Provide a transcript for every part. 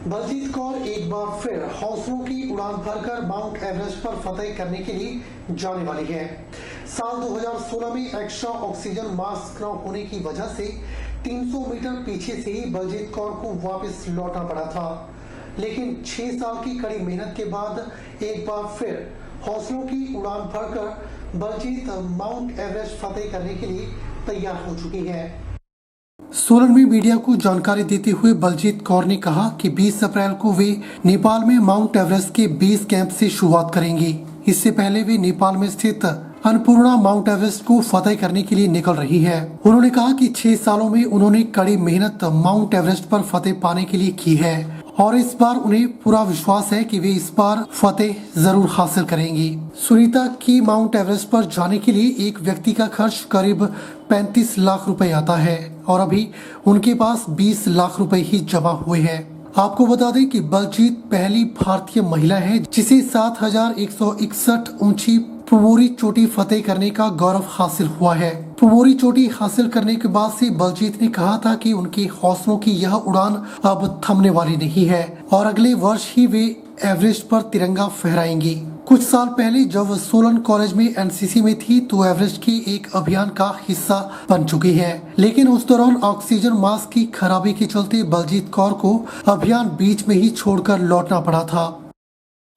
बलजीत कौर एक बार फिर हौसलों की उड़ान भरकर माउंट एवरेस्ट पर फतेह करने के लिए जाने वाली है। साल 2016 में एक्स्ट्रा ऑक्सीजन मास्क न होने की वजह से 300 मीटर पीछे से ही बलजीत कौर को वापस लौटना पड़ा था, लेकिन 6 साल की कड़ी मेहनत के बाद एक बार फिर हौसलों की उड़ान भरकर बलजीत माउंट एवरेस्ट फतेह करने के लिए तैयार हो चुकी है। सोलन में मीडिया को जानकारी देते हुए बलजीत कौर ने कहा कि 20 अप्रैल को वे नेपाल में माउंट एवरेस्ट के बेस कैंप से शुरुआत करेंगी। इससे पहले वे नेपाल में स्थित अन्नपूर्णा माउंट एवरेस्ट को फतेह करने के लिए निकल रही है। उन्होंने कहा कि 6 सालों में उन्होंने कड़ी मेहनत माउंट एवरेस्ट पर फतेह पाने के लिए की है और इस बार उन्हें पूरा विश्वास है कि वे इस बार फतेह जरूर हासिल करेंगी। सुनीता की माउंट एवरेस्ट पर जाने के लिए एक व्यक्ति का खर्च करीब 35 लाख रुपए आता है और अभी उनके पास 20 लाख रुपए ही जमा हुए हैं। आपको बता दें कि बलजीत पहली भारतीय महिला है जिसे 7161 ऊंची पुमोरी चोटी फतेह करने का गौरव हासिल हुआ है। पुमोरी चोटी हासिल करने के बाद से बलजीत ने कहा था कि उनके हौसलों की यह उड़ान अब थमने वाली नहीं है और अगले वर्ष ही वे एवरेस्ट पर तिरंगा फहराएंगी। कुछ साल पहले जब सोलन कॉलेज में एनसीसी में थी तो एवरेस्ट के एक अभियान का हिस्सा बन चुकी है, लेकिन उस दौरान ऑक्सीजन मास्क की खराबी के चलते बलजीत कौर को अभियान बीच में ही छोड़कर लौटना पड़ा था।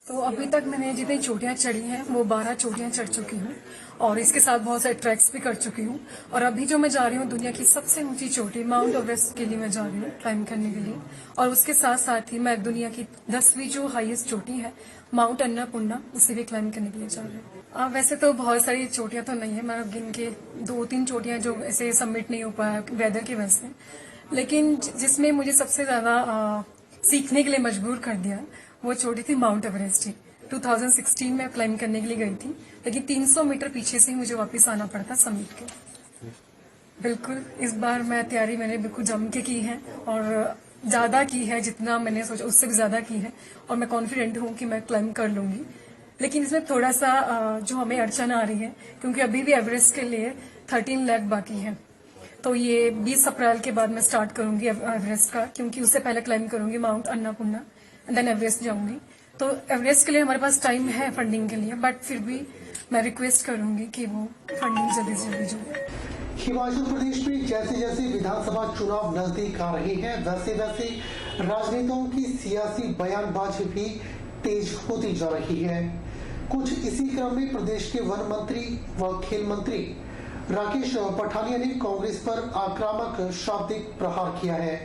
तो अभी तक मैंने जितनी चोटियां चढ़ी हैं वो 12 चोटियां चढ़ चुकी हूँ और इसके साथ बहुत सारे ट्रैक्स भी कर चुकी हूँ। और अभी जो मैं जा रही हूँ दुनिया की सबसे ऊंची चोटी माउंट एवरेस्ट के लिए मैं जा रही हूँ क्लाइंब करने के लिए। और उसके साथ साथ ही मैं दुनिया की 10वीं जो हाईएस्ट चोटी है माउंट अन्नपूर्णा उसे भी क्लाइंब करने के लिए जा रही हूँ। वैसे तो बहुत सारी चोटियां तो नहीं है, मैं गिन के 2-3 चोटियां जो ऐसे सबमिट नहीं हो पाया वेदर की वजह से, लेकिन जिसमें मुझे सबसे ज्यादा सीखने के लिए मजबूर कर दिया वो चोटी थी माउंट एवरेस्ट ही। 2016 में क्लाइंब करने के लिए गई थी, लेकिन 300 मीटर पीछे से ही मुझे वापस आना पड़ा था समिट के। बिल्कुल इस बार तैयारी मैंने बिल्कुल जम के की है और ज्यादा की है, जितना मैंने सोचा उससे भी ज्यादा की है और मैं कॉन्फिडेंट हूँ कि मैं क्लाइंब कर लूंगी। लेकिन इसमें थोड़ा सा जो हमें अड़चन आ रही है क्योंकि अभी भी एवरेस्ट के लिए 13 लाख बाकी है, तो ये 20 अप्रैल के बाद मैं स्टार्ट करूंगी एवरेस्ट का, क्योंकि उससे पहले क्लाइंब करूंगी माउंट अन्नपूर्णा देन एवरेस्ट जाऊंगी। तो एवरेस्ट के लिए हमारे पास टाइम है फंडिंग के लिए, बट फिर भी मैं रिक्वेस्ट करूंगी कि वो फंडिंग जल्दी से जल्दी जाए। हिमाचल प्रदेश में जैसे जैसे विधानसभा चुनाव नजदीक आ रहे हैं वैसे वैसे राजनेताओं की सियासी बयानबाजी भी तेज होती जा रही है। कुछ इसी क्रम में प्रदेश के वन मंत्री व खेल मंत्री राकेश पठानिया ने कांग्रेस पर आक्रामक शाब्दिक प्रहार किया है।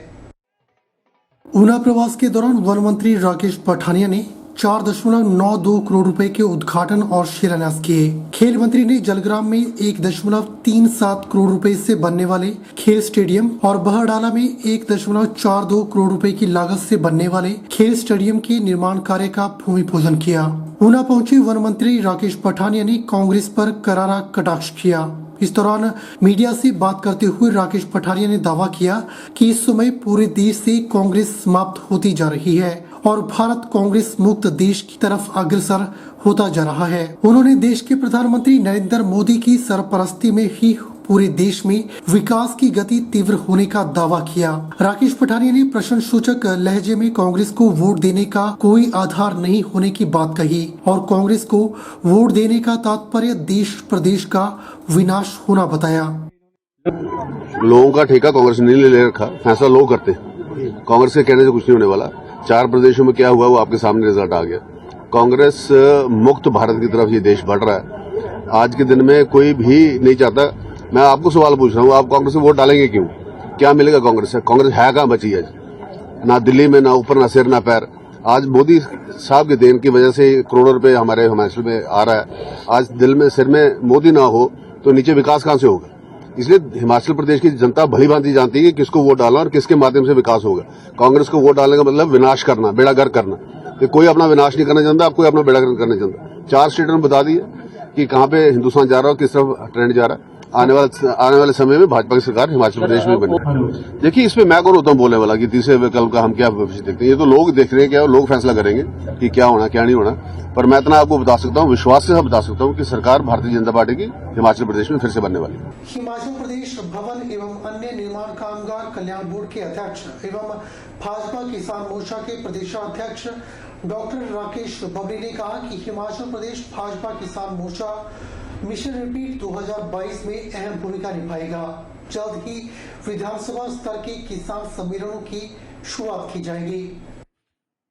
ऊना प्रवास के दौरान वन मंत्री राकेश पठानिया ने 4.92 करोड़ रुपए के उद्घाटन और शिलान्यास किए। खेल मंत्री ने जलग्राम में 1.37 करोड़ रुपए से बनने वाले खेल स्टेडियम और बहरडाला में 1.42 करोड़ रुपए की लागत से बनने वाले खेल स्टेडियम के निर्माण कार्य का भूमि पूजन किया। ऊना पहुंचे वन मंत्री राकेश पठानिया ने कांग्रेस पर करारा कटाक्ष किया। इस दौरान मीडिया से बात करते हुए राकेश पठानिया ने दावा किया कि इस समय पूरे देश से कांग्रेस समाप्त होती जा रही है और भारत कांग्रेस मुक्त देश की तरफ अग्रसर होता जा रहा है। उन्होंने देश के प्रधानमंत्री नरेंद्र मोदी की सरपरस्ती में ही पूरे देश में विकास की गति तीव्र होने का दावा किया। राकेश पठानिया ने प्रश्नसूचक लहजे में कांग्रेस को वोट देने का कोई आधार नहीं होने की बात कही और कांग्रेस को वोट देने का तात्पर्य देश प्रदेश का विनाश होना बताया। लोगों का ठेका कांग्रेस ने ले रखा, फैसला लोग करते हैं। कांग्रेस के कहने से कुछ नहीं होने वाला। 4 प्रदेशों में क्या हुआ वो आपके सामने रिजल्ट आ गया। कांग्रेस मुक्त भारत की तरफ ये देश बढ़ रहा है। आज के दिन में कोई भी नहीं चाहता। मैं आपको सवाल पूछ रहा हूँ, आप कांग्रेस में वोट डालेंगे क्यों? क्या मिलेगा कांग्रेस से? कांग्रेस है कहाँ बची है? ना दिल्ली में, ना ऊपर, ना सिर, ना पैर। आज मोदी साहब के देन की वजह से करोड़ों रुपए हमारे हिमाचल में आ रहा है। आज दिल में सिर में मोदी ना हो तो नीचे विकास कहाँ से होगा? इसलिए हिमाचल प्रदेश की जनता भली भांति जानती है कि किसको वोट डालना और किसके माध्यम से विकास होगा। कांग्रेस को वोट डालने का मतलब विनाश करना, बेड़ागर्क करना। तो कोई अपना विनाश नहीं करना चाहता, कोई अपना बेड़ागर्क करना चाहता। 4 स्टेटों ने बता दिया कि कहाँ पे हिंदुस्तान जा रहा है और किस तरफ ट्रेंड जा रहा है। आने वाले समय में भाजपा की सरकार हिमाचल प्रदेश में बने। देखिए, इसमें मैं कौन होता हूं बोलने वाला कि तीसरे विकल्प का हम क्या भविष्य देखते हैं। ये तो लोग देख रहे हैं, क्या लोग फैसला करेंगे कि क्या होना क्या नहीं होना। पर मैं इतना आपको बता सकता हूं, विश्वास से बता सकता हूं कि सरकार भारतीय जनता पार्टी की हिमाचल प्रदेश में फिर से बनने वाली है। हिमाचल प्रदेश भवन एवं अन्य निर्माण कामगार कल्याण बोर्ड के अध्यक्ष एवं भाजपा किसान मोर्चा के प्रदेशाध्यक्ष डॉक्टर राकेश बबरी ने कहा कि हिमाचल प्रदेश भाजपा किसान मोर्चा मिशन रिपीट 2022 में अहम भूमिका निभाएगा। जल्द ही विधानसभा स्तर के किसान सम्मेलनों की शुरुआत की जाएगी।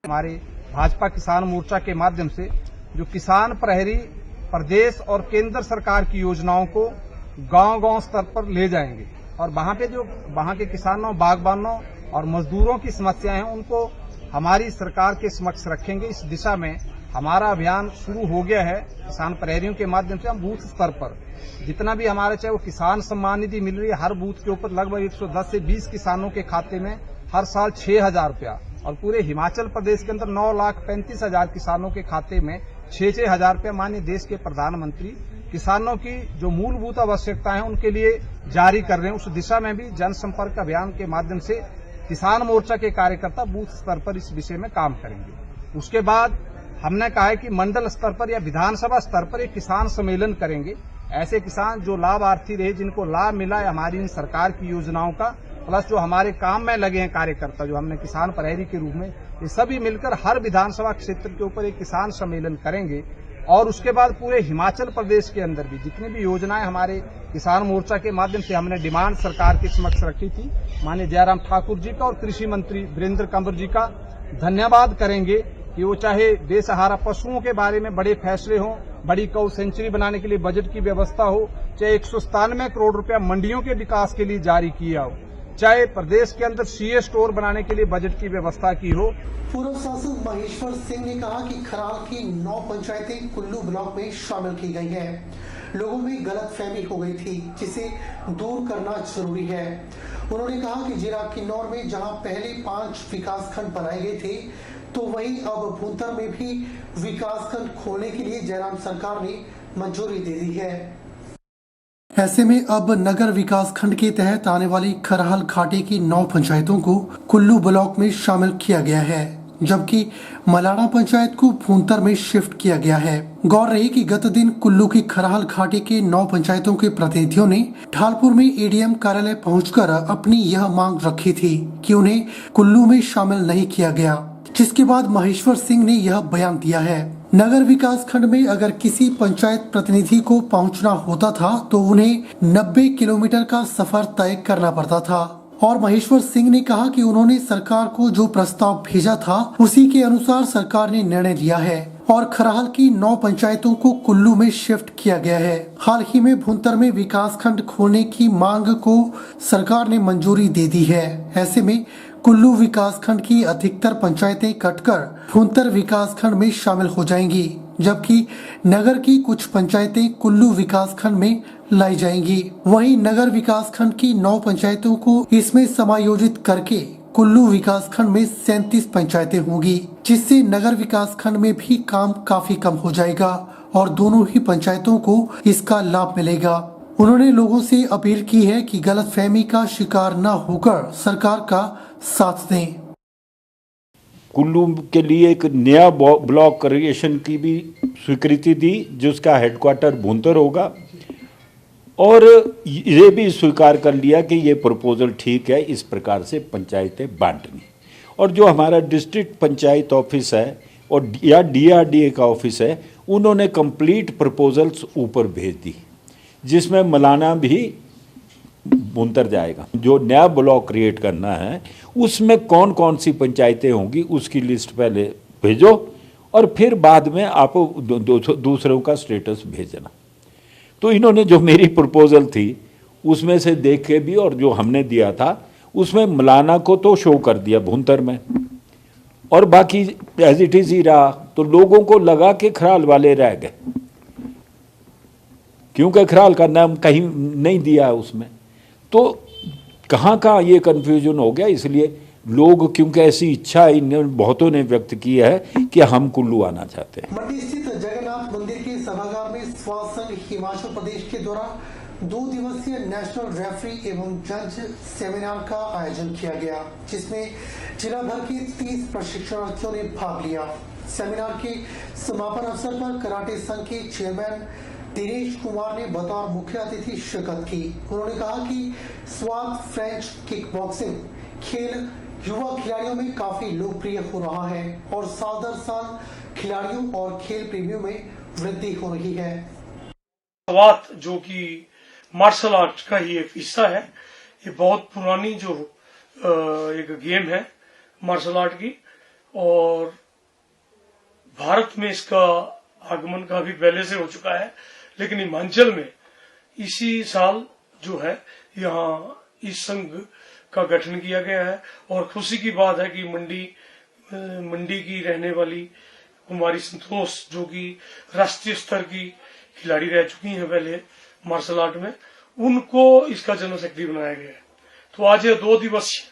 हमारे भाजपा किसान मोर्चा के माध्यम से जो किसान प्रहरी प्रदेश और केंद्र सरकार की योजनाओं को गांव-गांव स्तर पर ले जाएंगे और वहां पे जो वहां के किसानों, बागबानों और मजदूरों की समस्याएं हैं उनको हमारी सरकार के समक्ष रखेंगे। इस दिशा में हमारा अभियान शुरू हो गया है। किसान प्रहरियों के माध्यम से हम बूथ स्तर पर जितना भी हमारे चाहे वो किसान सम्मान निधि मिल रही है, हर बूथ के ऊपर लगभग 110 से 20 किसानों के खाते में हर साल 6,000 रुपया और पूरे हिमाचल प्रदेश के अंदर 9,35,000 किसानों के खाते में 6-6 हजार रुपया माननीय देश के प्रधानमंत्री किसानों की जो मूलभूत आवश्यकताएं हैं उनके लिए जारी कर रहे हैं। उस दिशा में भी जनसंपर्क अभियान के माध्यम से किसान मोर्चा के कार्यकर्ता बूथ स्तर पर इस विषय में काम करेंगे। उसके बाद हमने कहा है कि मंडल स्तर पर या विधानसभा स्तर पर एक किसान सम्मेलन करेंगे। ऐसे किसान जो लाभार्थी रहे, जिनको लाभ मिला है हमारी इन सरकार की योजनाओं का, प्लस जो हमारे काम में लगे हैं कार्यकर्ता जो हमने किसान प्रहरी के रूप में, ये सभी मिलकर हर विधानसभा क्षेत्र के ऊपर एक किसान सम्मेलन करेंगे। और उसके बाद पूरे हिमाचल प्रदेश के अंदर भी जितनी भी योजनाएं हमारे किसान मोर्चा के माध्यम से हमने डिमांड सरकार के समक्ष रखी थी, माननीय जयराम ठाकुर जी का और कृषि मंत्री वीरेंद्र कंवर जी का धन्यवाद करेंगे कि वो चाहे बेसहारा पशुओं के बारे में बड़े फैसले हों, बड़ी गौ सेंचुरी बनाने के लिए बजट की व्यवस्था हो, चाहे 197 करोड़ रुपया मंडियों के विकास के लिए जारी किया हो, चाहे प्रदेश के अंदर सीए स्टोर बनाने के लिए बजट की व्यवस्था की हो। पूर्व सांसद महेश्वर सिंह ने कहा कि खराल की 9 पंचायतें कुल्लू ब्लॉक में शामिल की गई हैं। लोगों में गलतफहमी हो गई थी, जिसे दूर करना जरूरी है। उन्होंने कहा कि जिला किन्नौर में जहां पहले 5 विकासखंड बनाए गए थे, तो वहीं अब भुंतर में भी विकासखंड खोलने के लिए जयराम सरकार ने मंजूरी दे दी है। ऐसे में अब नगर विकास खंड के तहत आने वाली खरहाल घाटी की 9 पंचायतों को कुल्लू ब्लॉक में शामिल किया गया है, जबकि मलाड़ा पंचायत को भूंतर में शिफ्ट किया गया है। गौर रही कि गत दिन कुल्लू की खरहाल घाटी के 9 पंचायतों के प्रतिनिधियों ने ढालपुर में एडीएम कार्यालय पहुंचकर अपनी यह मांग रखी थी कि उन्हें कुल्लू में शामिल नहीं किया गया, जिसके बाद महेश्वर सिंह ने यह बयान दिया है। नगर विकास खंड में अगर किसी पंचायत प्रतिनिधि को पहुंचना होता था तो उन्हें 90 किलोमीटर का सफर तय करना पड़ता था। और महेश्वर सिंह ने कहा कि उन्होंने सरकार को जो प्रस्ताव भेजा था उसी के अनुसार सरकार ने निर्णय लिया है और खरहाल की 9 पंचायतों को कुल्लू में शिफ्ट किया गया है। हाल ही में भुंतर में विकास खंड खोलने की मांग को सरकार ने मंजूरी दे दी है। ऐसे में कुल्लू विकास खंड की अधिकतर पंचायतें कटकर भुंतर विकास खंड में शामिल हो जाएंगी, जबकि नगर की कुछ पंचायतें कुल्लू विकास खंड में लाई जाएंगी। वहीं नगर विकास खंड की 9 पंचायतों को इसमें समायोजित करके कुल्लू विकास खंड में 37 पंचायतें होंगी, जिससे नगर विकास खंड में भी काम काफी कम हो जाएगा और दोनों ही पंचायतों को इसका लाभ मिलेगा। उन्होंने लोगों से अपील की है कि गलतफहमी का शिकार न होकर सरकार का साथ दें। कुल्लू के लिए एक नया ब्लॉक क्रिएशन की भी स्वीकृति दी, जिसका हेडक्वार्टर भुंतर होगा, और ये भी स्वीकार कर लिया कि ये प्रपोजल ठीक है, इस प्रकार से पंचायतें बांटनी। और जो हमारा डिस्ट्रिक्ट पंचायत ऑफिस है और या डीआरडीए का ऑफिस है, उन्होंने कंप्लीट प्रपोजल्स ऊपर भेज दी, जिसमें मलाना भी भुंतर जाएगा। जो नया ब्लॉक क्रिएट करना है उसमें कौन कौन सी पंचायतें होंगी उसकी लिस्ट पहले भेजो और फिर बाद में आप दूसरों का स्टेटस भेजना। तो इन्होंने जो मेरी प्रपोजल थी उसमें से देख के भी और जो हमने दिया था उसमें मलाना को तो शो कर दिया भुंतर में, और बाकी एज इट इज ही रहा। तो लोगों को लगा कि खराल वाले रह गए, क्योंकि खराल का नाम कहीं नहीं दिया उसमें। तो कहाँ ये कन्फ्यूजन हो गया। इसलिए लोग, क्योंकि ऐसी इच्छा इन बहुतों ने व्यक्त की है कि हम कुल्लू आना चाहते हैं। मंडी स्थित जगन्नाथ मंदिर के सभागार में स्वास्थ्य संघ हिमाचल प्रदेश के द्वारा 2 दिवसीय नेशनल रेफरी एवं जज सेमिनार का आयोजन किया गया, जिसमें जिला भर के 30 प्रशिक्षणार्थियों ने भाग लिया। सेमिनार के समापन अवसर पर कराटे संघ के चेयरमैन दिनेश कुमार ने बतौर मुख्य अतिथि शिरकत की। उन्होंने कहा कि स्वात फ्रेंच किक बॉक्सिंग खेल युवा खिलाड़ियों में काफी लोकप्रिय हो रहा है और साल दर साल खिलाड़ियों और खेल प्रेमियों में वृद्धि हो रही है। स्वात जो कि मार्शल आर्ट का ही एक हिस्सा है, ये बहुत पुरानी जो एक गेम है मार्शल आर्ट की, और भारत में इसका आगमन काफी पहले से हो चुका है, लेकिन हिमाचल में इसी साल जो है यहाँ इस संघ का गठन किया गया है। और खुशी की बात है कि मंडी की रहने वाली कुमारी संतोष, जो कि राष्ट्रीय स्तर की खिलाड़ी रह चुकी हैं पहले मार्शल आर्ट में, उनको इसका जनरल सेक्रेटरी बनाया गया है। तो आज ये 2 दिवसीय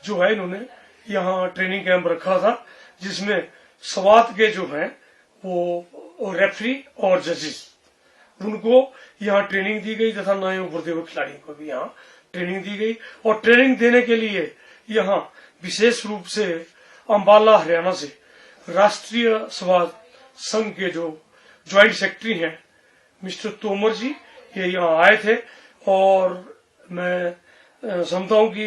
जो है इन्होंने यहाँ ट्रेनिंग कैंप रखा था, जिसमें स्वात के जो हैं वो रेफरी और जजेस, उनको यहाँ ट्रेनिंग दी गई तथा नए उभरते हुए खिलाड़ियों को भी यहाँ ट्रेनिंग दी गई। और ट्रेनिंग देने के लिए यहाँ विशेष रूप से अंबाला हरियाणा से राष्ट्रीय स्वात संघ के जो ज्वाइंट सेक्रेटरी हैं मिस्टर तोमर जी, ये यहाँ आए थे। और मैं समझता हूँ कि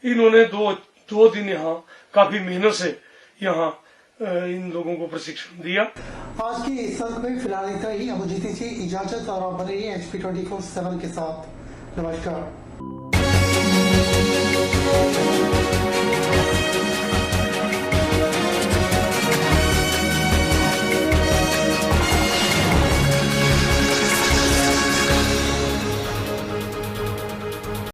इन्होंने दो दिन यहाँ काफी मेहनत से यहाँ इन लोगों को प्रशिक्षण दिया। आज के इस अंक में फिलहाल इतना ही। अब मुझे दीजिए इजाजत और आप बने रहिए HP 24/7 के साथ। नमस्कार।